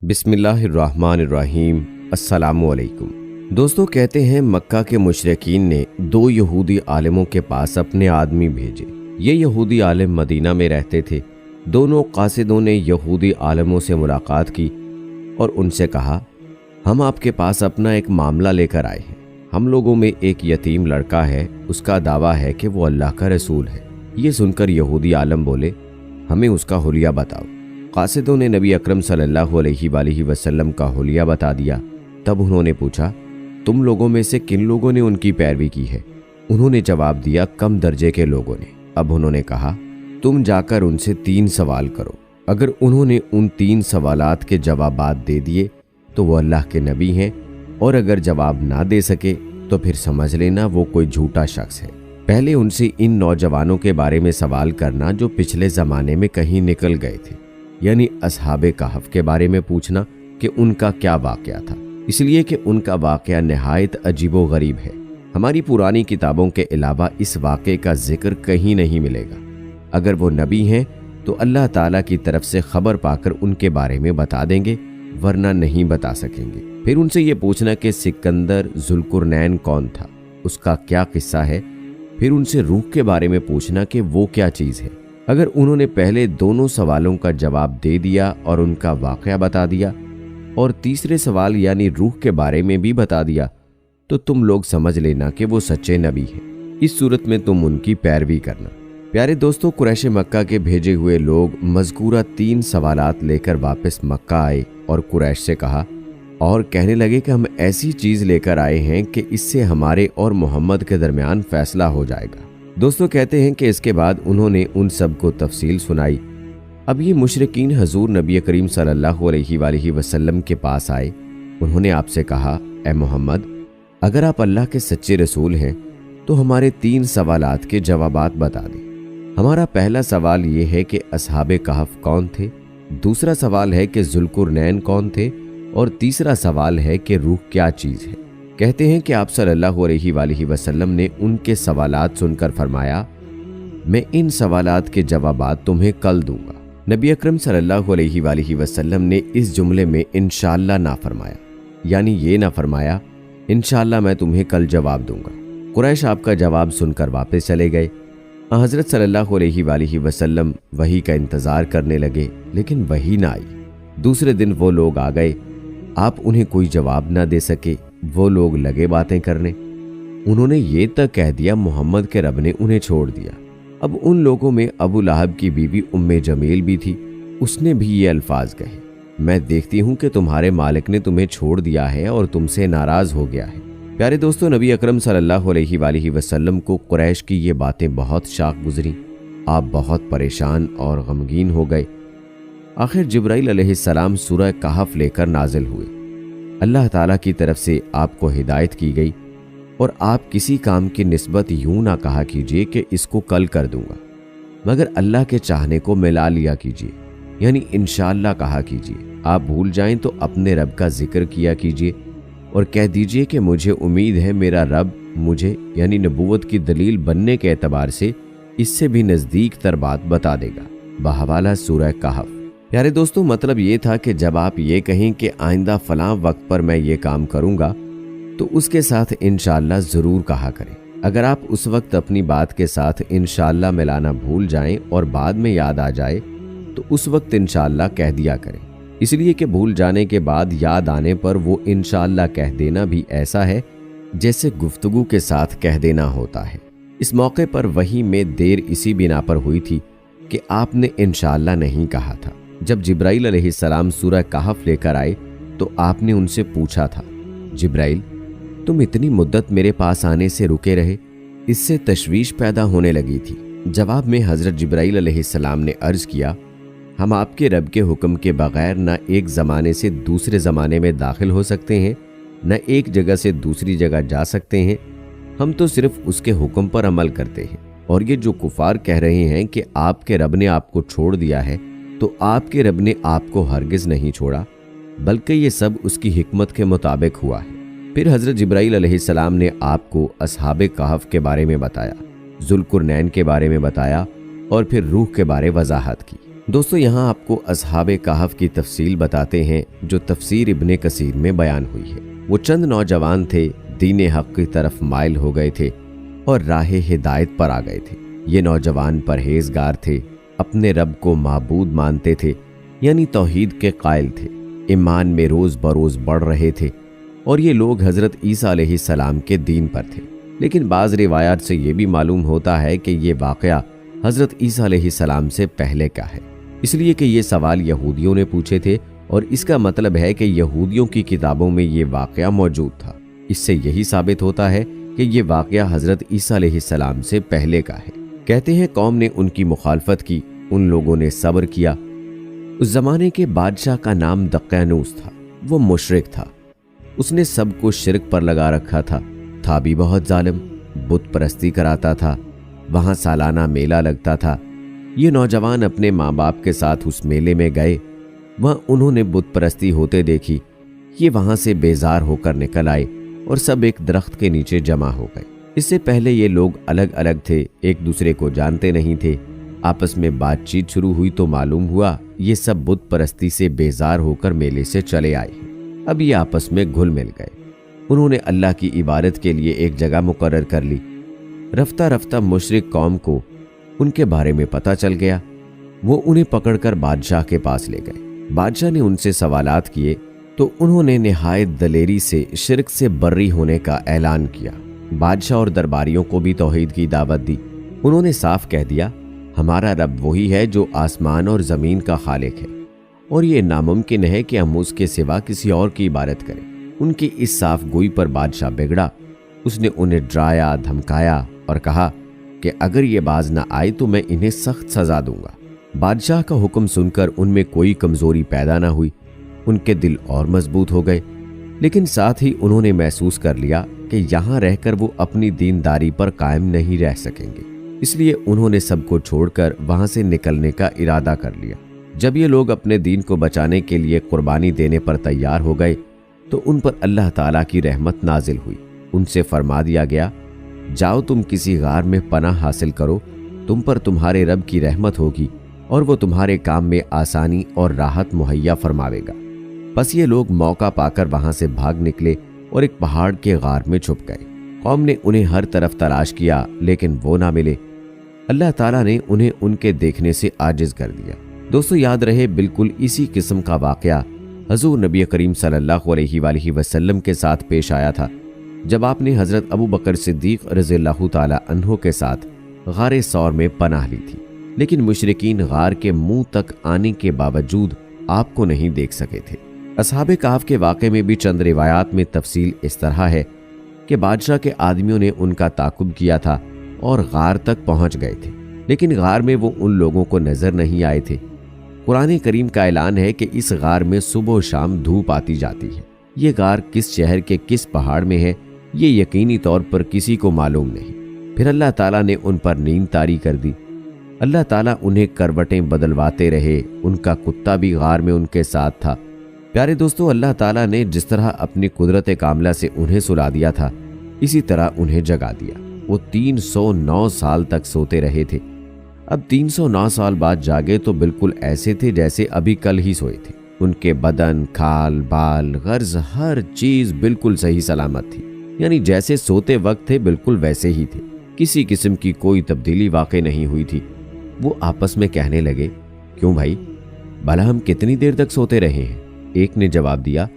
بسم اللہ الرحمن الرحیم۔ السلام علیکم دوستو، کہتے ہیں مکہ کے مشرکین نے 2 یہودی عالموں کے پاس اپنے آدمی بھیجے۔ یہ یہودی عالم مدینہ میں رہتے تھے۔ دونوں قاصدوں نے یہودی عالموں سے ملاقات کی اور ان سے کہا، ہم آپ کے پاس اپنا ایک معاملہ لے کر آئے ہیں۔ ہم لوگوں میں ایک یتیم لڑکا ہے، اس کا دعویٰ ہے کہ وہ اللہ کا رسول ہے۔ یہ سن کر یہودی عالم بولے، ہمیں اس کا حلیہ بتاؤ۔ قاصدوں نے نبی اکرم صلی اللہ علیہ وآلہ وسلم کا حلیہ بتا دیا۔ تب انہوں نے پوچھا، تم لوگوں میں سے کن لوگوں نے ان کی پیروی کی ہے؟ انہوں نے جواب دیا، کم درجے کے لوگوں نے۔ اب انہوں نے کہا، تم جا کر ان سے 3 سوال کرو۔ اگر انہوں نے ان 3 سوالات کے جوابات دے دیے تو وہ اللہ کے نبی ہیں، اور اگر جواب نہ دے سکے تو پھر سمجھ لینا وہ کوئی جھوٹا شخص ہے۔ پہلے ان سے ان نوجوانوں کے بارے میں سوال کرنا جو پچھلے زمانے میں کہیں نکل گئے تھے، یعنی اصحاب کہف کے بارے میں پوچھنا کہ ان کا کیا واقعہ تھا، اس لیے کہ ان کا واقعہ نہایت عجیب و غریب ہے۔ ہماری پرانی کتابوں کے علاوہ اس واقعے کا ذکر کہیں نہیں ملے گا۔ اگر وہ نبی ہیں تو اللہ تعالیٰ کی طرف سے خبر پا کر ان کے بارے میں بتا دیں گے، ورنہ نہیں بتا سکیں گے۔ پھر ان سے یہ پوچھنا کہ سکندر ذوالقرنین کون تھا، اس کا کیا قصہ ہے۔ پھر ان سے روح کے بارے میں پوچھنا کہ وہ کیا چیز ہے۔ اگر انہوں نے پہلے دونوں سوالوں کا جواب دے دیا اور ان کا واقعہ بتا دیا، اور تیسرے سوال یعنی روح کے بارے میں بھی بتا دیا، تو تم لوگ سمجھ لینا کہ وہ سچے نبی ہیں۔ اس صورت میں تم ان کی پیروی کرنا۔ پیارے دوستو، قریش مکہ کے بھیجے ہوئے لوگ مذکورہ 3 سوالات لے کر واپس مکہ آئے اور قریش سے کہا اور کہنے لگے کہ ہم ایسی چیز لے کر آئے ہیں کہ اس سے ہمارے اور محمد کے درمیان فیصلہ ہو جائے گا۔ دوستو کہتے ہیں کہ اس کے بعد انہوں نے ان سب کو تفصیل سنائی۔ اب یہ مشرکین حضور نبی کریم صلی اللہ علیہ وآلہ وسلم کے پاس آئے۔ انہوں نے آپ سے کہا، اے محمد، اگر آپ اللہ کے سچے رسول ہیں تو ہمارے 3 سوالات کے جوابات بتا دیں۔ ہمارا پہلا سوال یہ ہے کہ اصحاب کہف کون تھے، دوسرا سوال ہے کہ ذوالقرنین کون تھے، اور تیسرا سوال ہے کہ روح کیا چیز ہے۔ کہتے ہیں کہ آپ صلی اللہ علیہ وآلہ وسلم نے ان کے سوالات سن کر فرمایا، میں ان سوالات کے جوابات تمہیں کل دوں گا۔ نبی اکرم صلی اللہ علیہ وآلہ وسلم نے اس جملے میں انشاءاللہ نہ فرمایا، یعنی یہ نہ فرمایا انشاءاللہ میں تمہیں کل جواب دوں گا۔ قریش آپ کا جواب سن کر واپس چلے گئے۔ حضرت صلی اللہ علیہ وآلہ وسلم وحی کا انتظار کرنے لگے، لیکن وحی نہ آئی۔ دوسرے دن وہ لوگ آ گئے، آپ انہیں کوئی جواب نہ دے سکے۔ وہ لوگ لگے باتیں کرنے۔ انہوں نے یہ تک کہہ دیا محمد کے رب نے انہیں چھوڑ دیا۔ اب ان لوگوں میں ابو لہب کی بیوی ام جمیل بھی تھی۔ اس نے بھی یہ الفاظ کہے، میں دیکھتی ہوں کہ تمہارے مالک نے تمہیں چھوڑ دیا ہے اور تم سے ناراض ہو گیا ہے۔ پیارے دوستو، نبی اکرم صلی اللہ علیہ وآلہ وسلم کو قریش کی یہ باتیں بہت شاق گزریں۔ آپ بہت پریشان اور غمگین ہو گئے۔ آخر جبرائیل علیہ السلام سورہ کہف لے کر نازل ہوئے۔ اللہ تعالیٰ کی طرف سے آپ کو ہدایت کی گئی، اور آپ کسی کام کی نسبت یوں نہ کہا کیجیے کہ اس کو کل کر دوں گا، مگر اللہ کے چاہنے کو ملا لیا کیجیے، یعنی انشاءاللہ کہا کیجیے۔ آپ بھول جائیں تو اپنے رب کا ذکر کیا کیجیے اور کہہ دیجیے کہ مجھے امید ہے میرا رب مجھے یعنی نبوت کی دلیل بننے کے اعتبار سے اس سے بھی نزدیک تر بات بتا دے گا۔ بحوالہ سورہ کہف۔ پیارے دوستو، مطلب یہ تھا کہ جب آپ یہ کہیں کہ آئندہ فلاں وقت پر میں یہ کام کروں گا تو اس کے ساتھ انشاءاللہ ضرور کہا کریں۔ اگر آپ اس وقت اپنی بات کے ساتھ انشاءاللہ ملانا بھول جائیں اور بعد میں یاد آ جائے تو اس وقت انشاءاللہ کہہ دیا کریں، اس لیے کہ بھول جانے کے بعد یاد آنے پر وہ انشاءاللہ کہہ دینا بھی ایسا ہے جیسے گفتگو کے ساتھ کہہ دینا ہوتا ہے۔ اس موقع پر وحی میں دیر اسی بنا پر ہوئی تھی کہ آپ نے انشاءاللہ نہیں کہا تھا۔ جب جبرائیل علیہ السلام سورہ کہف لے کر آئے تو آپ نے ان سے پوچھا تھا، جبرائیل، تم اتنی مدت میرے پاس آنے سے رکے رہے؟ اس سے تشویش پیدا ہونے لگی تھی۔ جواب میں حضرت جبرائیل علیہ السلام نے عرض کیا، ہم آپ کے رب کے حکم کے بغیر نہ ایک زمانے سے دوسرے زمانے میں داخل ہو سکتے ہیں، نہ ایک جگہ سے دوسری جگہ جا سکتے ہیں۔ ہم تو صرف اس کے حکم پر عمل کرتے ہیں، اور یہ جو کفار کہہ رہے ہیں کہ آپ کے رب نے آپ کو چھوڑ دیا ہے، تو آپ کے رب نے آپ کو ہرگز نہیں چھوڑا، بلکہ یہ سب اس کی حکمت کے مطابق ہوا ہے۔ پھر حضرت جبرائیل علیہ السلام نے آپ کو اصحاب کہف کے بارے میں بتایا، ذوالقرنین کے بارے میں بتایا، اور پھر روح کے بارے وضاحت کی۔ दोस्तों यहाँ आपको असहाबे कहफ की तफसील बताते हैं जो तफसीर इब्ने कसीर में बयान हुई है। वो चंद नौजवान थे, दीन हक की तरफ माइल हो गए थे और राह हिदायत पर आ गए थे। ये नौजवान परहेजगार थे, अपने रब को माबूद मानते थे, यानी तौहीद के कायल थे, ईमान में रोज बरोज बढ़ रहे थे और ये लोग हजरत ईसा अलैहिस्सलाम के दीन पर थे। लेकिन बाज़ रिवायात से ये भी मालूम होता है कि ये वाक़या हजरत ईसा अलैहिस्सलाम से पहले का है, इसलिए कि ये सवाल यहूदियों ने पूछे थे और इसका मतलब है कि यहूदियों की किताबों में ये वाक़या मौजूद था। इससे यही साबित होता है कि ये वाक़या हजरत ईसा अलैहिस्सलाम से पहले का है। कहते हैं कौम ने उनकी मुखालफत की, उन लोगों ने सब्र किया। उस जमाने के बादशाह का नाम दक्यानूस था। वो मुशरिक था, उसने सबको शिरक पर लगा रखा था भी बहुत जालिम, बुत परस्ती कराता था। वहाँ सालाना मेला लगता था। ये नौजवान अपने माँ बाप के साथ उस मेले में गए। वहाँ उन्होंने बुत परस्ती होते देखी। ये वहाँ से बेजार होकर निकल आए और सब एक दरख्त के नीचे जमा हो गए। इससे पहले ये लोग अलग अलग थे, एक दूसरे को जानते नहीं थे। आपस में बातचीत शुरू हुई तो मालूम हुआ ये सब बुत परस्ती से बेजार होकर मेले से चले आए हैं। अब ये आपस में घुल मिल गए। उन्होंने अल्लाह की इबादत के लिए एक जगह मुकर्रर कर ली। रफ्ता रफ्ता मुशरिक कौम को उनके बारे में पता चल गया। वो उन्हें पकड़कर बादशाह के पास ले गए। बादशाह ने उनसे सवालात किए तो उन्होंने निहायत दलेरी से शिरक से बर्री होने का ऐलान किया। बादशाह और दरबारियों को भी तौहीद की दावत दी। उन्होंने साफ कह दिया, हमारा रब वही है जो आसमान और ज़मीन का खालिक है और ये नामुमकिन है कि हम उसके सिवा किसी और की इबादत करें। उनकी इस साफ गोई पर बादशाह बिगड़ा। उसने उन्हें डराया, धमकाया और कहा कि अगर ये बाज ना आए तो मैं इन्हें सख्त सजा दूंगा। बादशाह का हुक्म सुनकर उनमें कोई कमजोरी पैदा ना हुई। उनके दिल और मजबूत हो गए, लेकिन साथ ही उन्होंने महसूस कर लिया कि यहाँ रहकर वो अपनी दीनदारी पर कायम नहीं रह सकेंगे। इसलिए उन्होंने सबको छोड़कर वहां से निकलने का इरादा कर लिया। जब ये लोग अपने दीन को बचाने के लिए कुर्बानी देने पर तैयार हो गए तो उन पर अल्लाह ताला की रहमत नाजिल हुई। उनसे फरमा दिया गया, जाओ तुम किसी गार में पनाह हासिल करो, तुम पर तुम्हारे रब की रहमत होगी और वो तुम्हारे काम में आसानी और राहत मुहैया फरमावेगा। बस ये लोग मौका पाकर वहां से भाग निकले और एक पहाड़ के गार में छुप गए। कौम ने उन्हें हर तरफ तलाश किया लेकिन वो ना मिले। अल्लाह ताला ने उन्हें उनके देखने से आजिज कर दिया। दोस्तों याद रहे, बिल्कुल इसी किस्म का वाकया हजूर नबी करीम सल्लल्लाहु अलैहि वसल्लम के साथ पेश आया था जब आपने हजरत अबू बकर सिद्दीक रज़ियल्लाहु ताला अन्हु के साथ गारे सौर में पनाह ली थी। लेकिन मुशरिकीन गार के मुंह तक आने के बावजूद आपको नहीं देख सके थे। असहाबे कहफ के वाक़े में भी चंद रिवायात में तफसील इस तरह है कि बादशाह के आदमियों ने उनका ताकुब किया था और गार तक पहुंच गए थे, लेकिन गार में वो उन लोगों को नजर नहीं आए थे। कुरान करीम का ऐलान है कि इस गार में सुबह शाम धूप आती जाती है। ये गार किस शहर के किस पहाड़ में है ये यकीनी तौर पर किसी को मालूम नहीं। फिर अल्लाह ताला ने उन पर नींद तारी कर दी। अल्लाह ताला उन्हें करवटें बदलवाते रहे। उनका कुत्ता भी गार में उनके साथ था। प्यारे दोस्तों, अल्लाह ताला ने जिस तरह अपनी कुदरत कामिला से उन्हें सुला दिया था, इसी तरह उन्हें जगा दिया। वो 309 साल तक सोते रहे थे। अब 309 साल बाद जागे तो बिल्कुल ऐसे थे जैसे अभी कल ही सोए थे। उनके बदन, खाल, बाल, गर्ज, हर चीज बिल्कुल सही सलामत थी, यानी जैसे सोते वक्त थे बिल्कुल वैसे ही थे। किसी किस्म की कोई तब्दीली वाकई नहीं हुई थी। वो आपस में कहने लगे, क्यों भाई, भला हम कितनी देर तक सोते रहे हैं? एक ने जवाब दिया,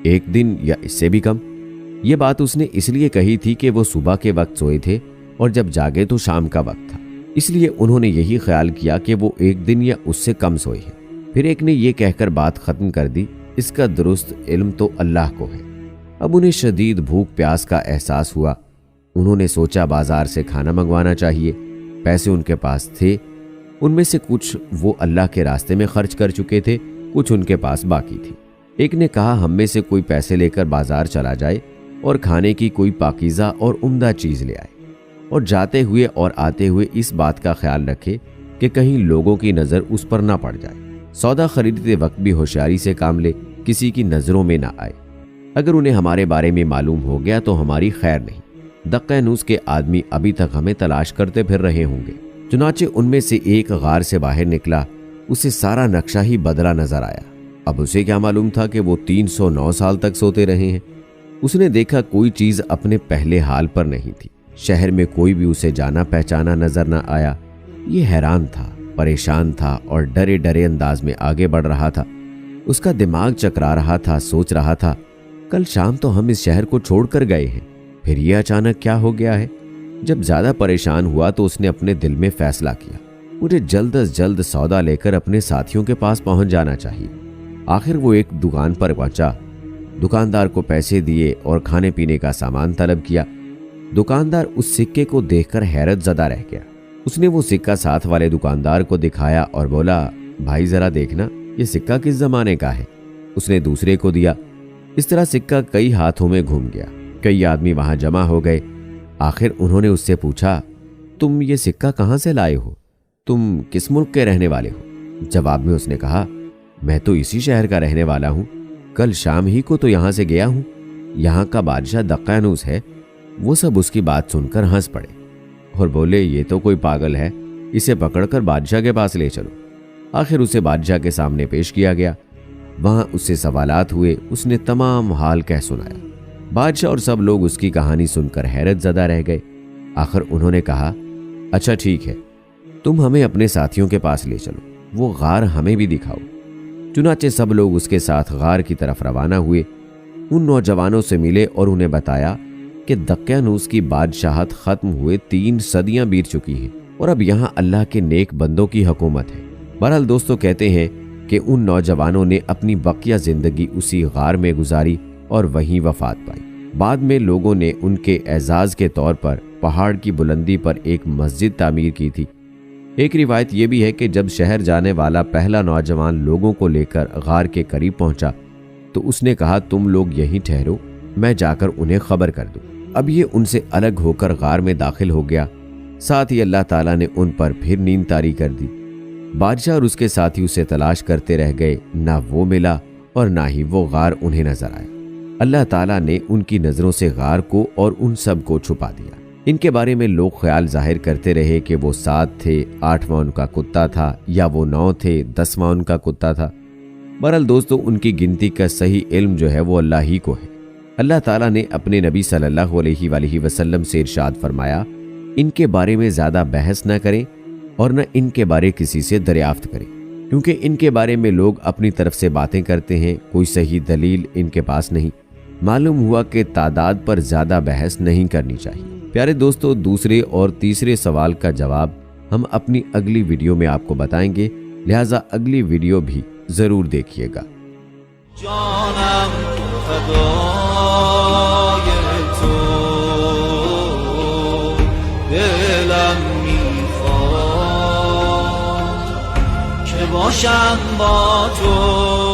1 दिन या इससे भी कम। ये बात उसने इसलिए कही थी कि वो सुबह के वक्त सोए थे और जब जागे तो शाम का वक्त था, इसलिए उन्होंने यही ख्याल किया कि वो 1 दिन या उससे कम सोए हैं। फिर एक ने ये कहकर बात खत्म कर दी, इसका दुरुस्त इल्म तो अल्लाह को है। अब उन्हें शदीद भूख प्यास का एहसास हुआ। उन्होंने सोचा बाजार से खाना मंगवाना चाहिए। पैसे उनके पास थे, उनमें से कुछ वो अल्लाह के रास्ते में खर्च कर चुके थे, कुछ उनके पास बाकी थी। एक ने कहा, हम में से कोई पैसे लेकर बाजार चला जाए और खाने की कोई पाकीज़ा और उम्दा चीज़ ले आए, और जाते हुए और आते हुए इस बात का ख्याल रखे कि कहीं लोगों की नज़र उस पर ना पड़ जाए। सौदा खरीदते वक्त भी होशियारी से काम ले, किसी की नज़रों में ना आए। अगर उन्हें हमारे बारे में मालूम हो गया तो हमारी खैर नहीं। दक्यानूस के आदमी अभी तक हमें तलाश करते फिर रहे होंगे। चुनाचे उनमें से एक गार से बाहर निकला उसे सारा नक्शा ही बदला नजर आया। अब उसे क्या मालूम था कि वो 309 साल तक सोते रहे हैं। उसने देखा कोई चीज अपने पहले हाल पर नहीं थी। शहर में कोई भी उसे जाना पहचाना नजर न आया। ये हैरान था, परेशान था और डरे डरे अंदाज में आगे बढ़ रहा था। उसका दिमाग चकरा रहा था, सोच रहा था कल शाम तो हम इस शहर को छोड़कर गए हैं, फिर ये अचानक क्या हो गया है। जब ज्यादा परेशान हुआ तो उसने अपने दिल में फैसला किया, मुझे जल्द से जल्द सौदा लेकर अपने साथियों के पास पहुंच जाना चाहिए। आखिर वो एक दुकान पर पहुंचा, दुकानदार को पैसे दिए और खाने पीने का सामान तलब किया। दुकानदार उस सिक्के को देखकर हैरत ज़दा रह गया। उसने वो सिक्का साथ वाले दुकानदार को दिखाया और बोला, भाई जरा देखना ये सिक्का किस जमाने का है। उसने दूसरे को दिया। इस तरह सिक्का कई हाथों में घूम गया। कई आदमी वहां जमा हो गए। आखिर उन्होंने उससे पूछा, तुम ये सिक्का कहाँ से लाए हो? तुम किस मुल्क के रहने वाले हो? जवाब में उसने कहा, मैं तो इसी शहर का रहने वाला हूँ, कल शाम ही को तो यहाँ से गया हूँ। यहाँ का बादशाह दक्यानूस है। वो सब उसकी बात सुनकर हंस पड़े और बोले, ये तो कोई पागल है, इसे पकड़कर बादशाह के पास ले चलो। आखिर उसे बादशाह के सामने पेश किया गया। वहां उससे सवालात हुए। उसने तमाम हाल कह सुनाया। बादशाह और सब लोग उसकी कहानी सुनकर हैरत ज़दा रह गए। आखिर उन्होंने कहा, अच्छा ठीक है, तुम हमें अपने साथियों के पास ले चलो, वो गार हमें भी दिखाओ। चुनाचे सब लोग उसके साथ गार की तरफ रवाना हुए। उन नौजवानों से मिले और उन्हें बताया कि दक्यानूस की बादशाहत खत्म हुए 3 सदियां बीत चुकी हैं और अब यहाँ अल्लाह के नेक बंदों की हुकूमत है। बहरहाल दोस्तों, कहते हैं कि उन नौजवानों ने अपनी बकिया जिंदगी उसी गार में गुजारी और वहीं वफात पाई। बाद में लोगों ने उनके एजाज के तौर पर पहाड़ की बुलंदी पर एक मस्जिद तामीर की थी। एक रिवायत यह भी है कि जब शहर जाने वाला पहला नौजवान लोगों को लेकर गार के करीब पहुंचा तो उसने कहा, तुम लोग यहीं ठहरो, मैं जाकर उन्हें खबर कर दूं। अब ये उनसे अलग होकर गार में दाखिल हो गया। साथ ही अल्लाह ताला ने उन पर फिर नींद तारी कर दी। बादशाह और उसके साथी उसे तलाश करते रह गए। ना वो मिला और ना ही वो गार उन्हें नजर आया। अल्लाह ताला ने उनकी नजरों से गार को और उन सब को छुपा दिया। इनके बारे में लोग ख्याल जाहिर करते रहे कि वो 7 थे, 8वां उनका कुत्ता था, या वो 9 थे, 10वां उनका कुत्ता था। बहरहाल दोस्तों, उनकी गिनती का सही इल्म जो है वो अल्लाह ही को है। अल्लाह ताला ने अपने नबी सल्लल्लाहु अलैहि वसल्लम से इरशाद फरमाया, इनके बारे में ज़्यादा बहस न करें और न इनके बारे किसी से दरियाफ्त करें, क्योंकि इनके बारे में लोग अपनी तरफ से बातें करते हैं, कोई सही दलील इनके पास नहीं। मालूम हुआ कि तादाद पर ज़्यादा बहस नहीं करनी चाहिए। प्यारे दोस्तों, दूसरे और तीसरे सवाल का जवाब हम अपनी अगली वीडियो में आपको बताएंगे, लिहाजा अगली वीडियो भी ज़रूर देखिएगा। باشم با تو